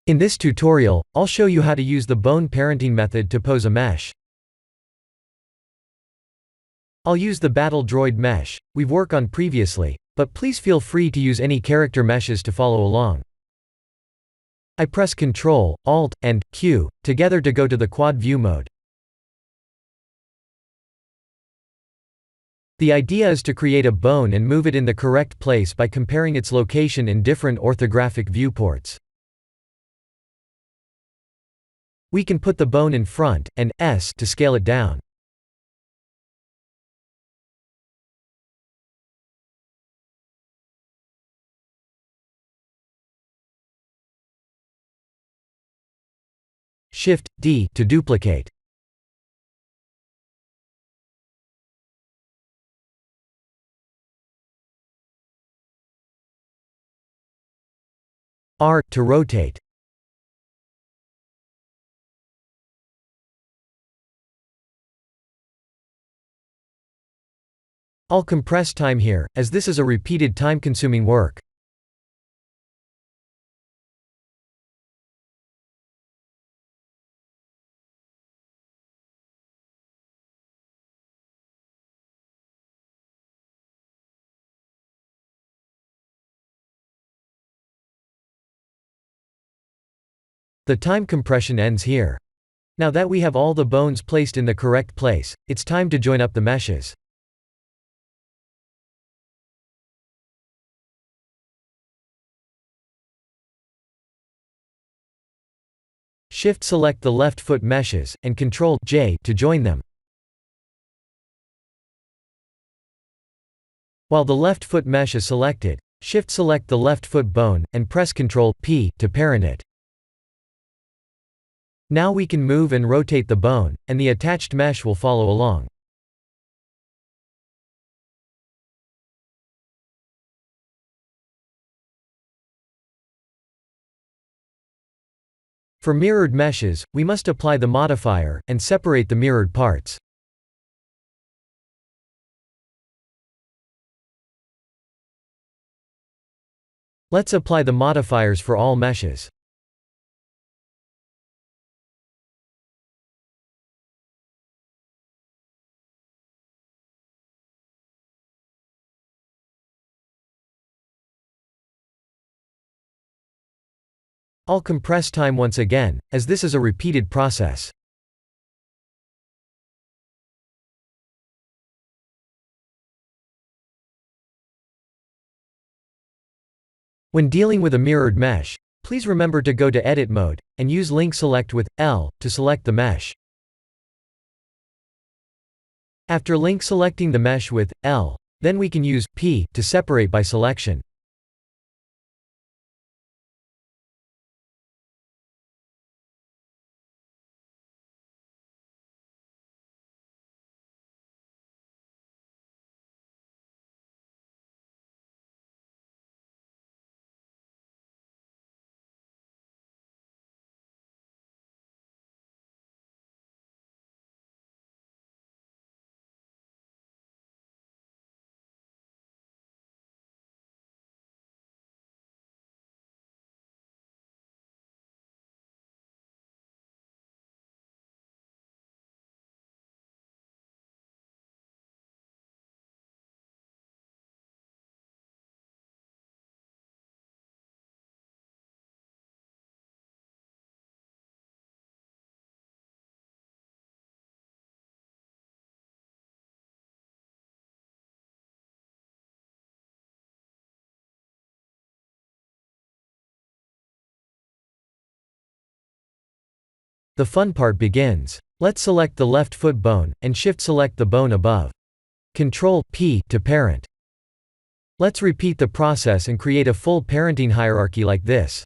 In this tutorial, I'll show you how to use the bone parenting method to pose a mesh. I'll use the Battle Droid mesh we've worked on previously, but please feel free to use any character meshes to follow along. I press Ctrl, Alt, and Q together to go to the quad view mode. The idea is to create a bone and move it in the correct place by comparing its location in different orthographic viewports. We can put the bone in front, and S to scale it down. Shift D to duplicate. R to rotate. I'll compress time here, as this is a repeated time-consuming work. The time compression ends here. Now that we have all the bones placed in the correct place, it's time to join up the meshes. Shift-select the left foot meshes, and Ctrl-J to join them. While the left foot mesh is selected, Shift-select the left foot bone, and press Ctrl-P to parent it. Now we can move and rotate the bone, and the attached mesh will follow along. For mirrored meshes, we must apply the modifier, and separate the mirrored parts. Let's apply the modifiers for all meshes. I'll compress time once again, as this is a repeated process. When dealing with a mirrored mesh, please remember to go to Edit mode, and use Link Select with L to select the mesh. After link selecting the mesh with L, then we can use P to separate by selection. The fun part begins. Let's select the left foot bone, and shift-select the bone above. Ctrl-P to parent. Let's repeat the process and create a full parenting hierarchy like this.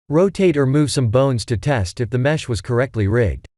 Rotate or move some bones to test if the mesh was correctly rigged.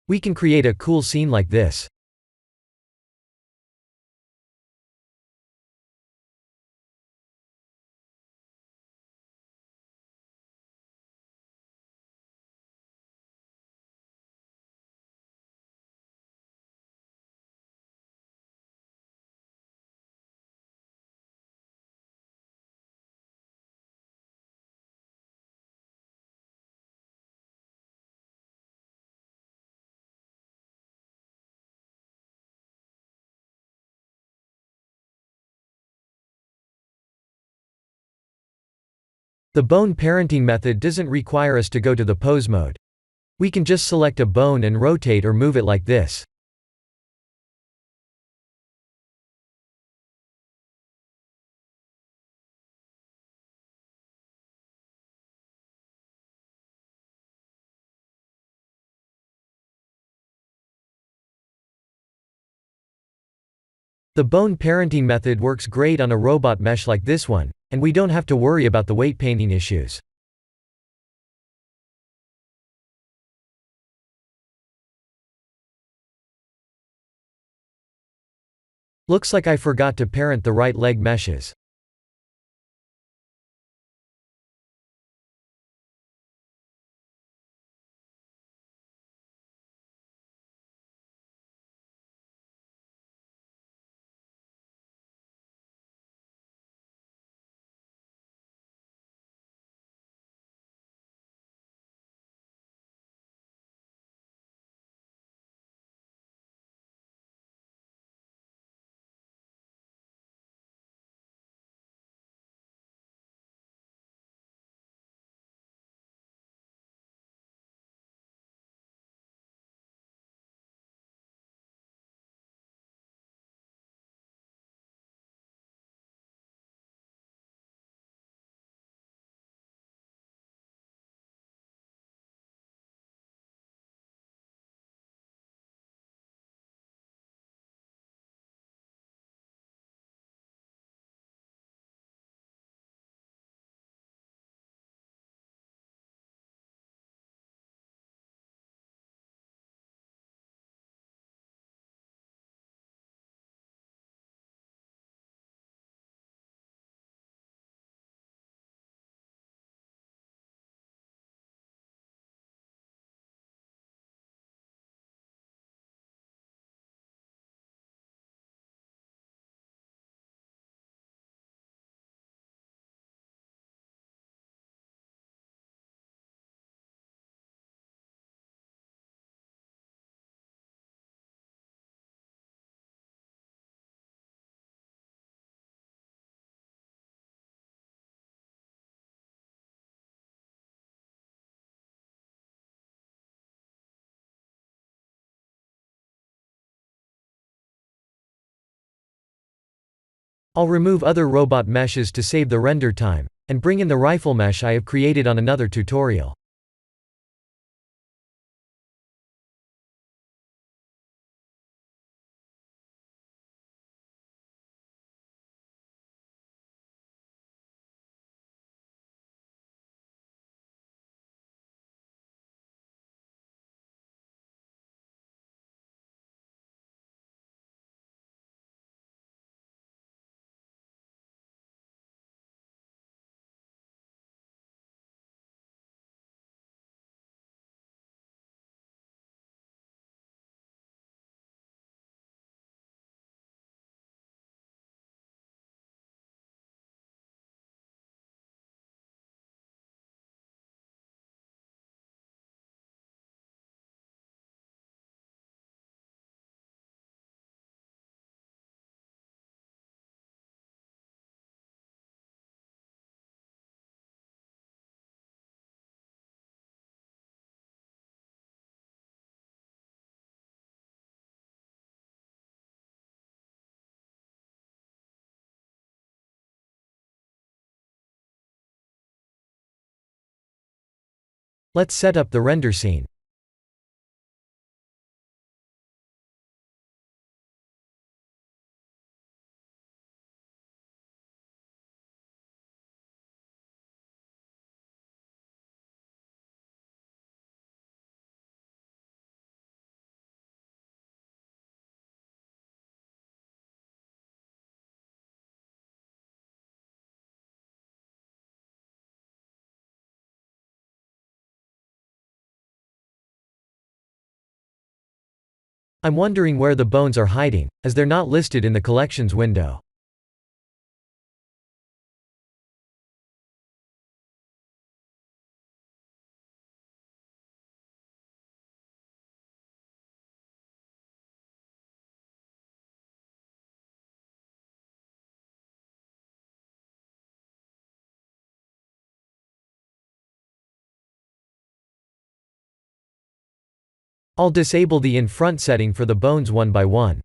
We can create a cool scene like this. The bone parenting method doesn't require us to go to the pose mode. We can just select a bone and rotate or move it like this. The bone parenting method works great on a robot mesh like this one, and we don't have to worry about the weight painting issues. Looks like I forgot to parent the right leg meshes. I'll remove other robot meshes to save the render time, and bring in the rifle mesh I have created on another tutorial. Let's set up the render scene. I'm wondering where the bones are hiding, as they're not listed in the collections window. I'll disable the in front setting for the bones one by one.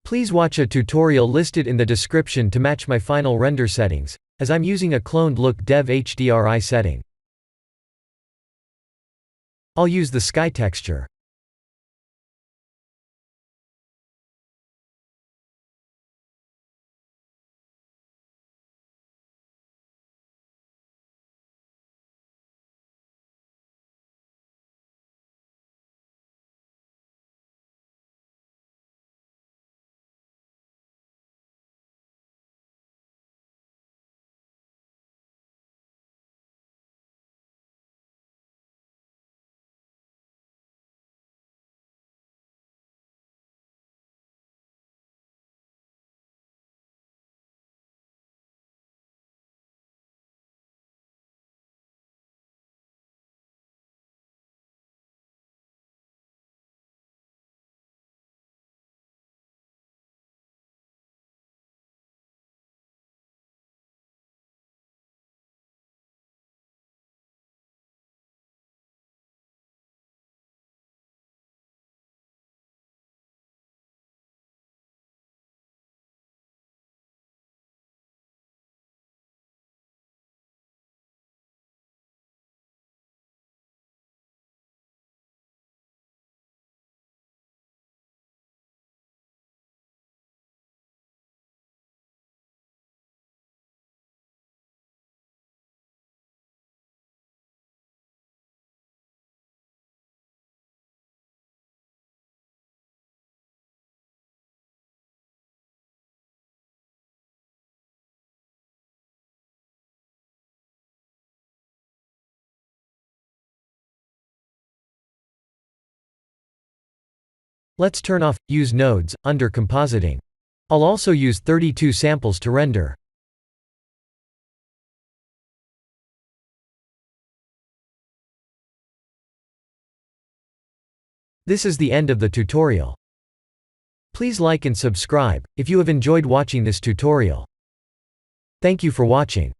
Please watch a tutorial listed in the description to match my final render settings, as I'm using a cloned look dev HDRI setting. I'll use the sky texture. Let's turn off Use Nodes under Compositing. I'll also use 32 samples to render. This is the end of the tutorial. Please like and subscribe if you have enjoyed watching this tutorial. Thank you for watching.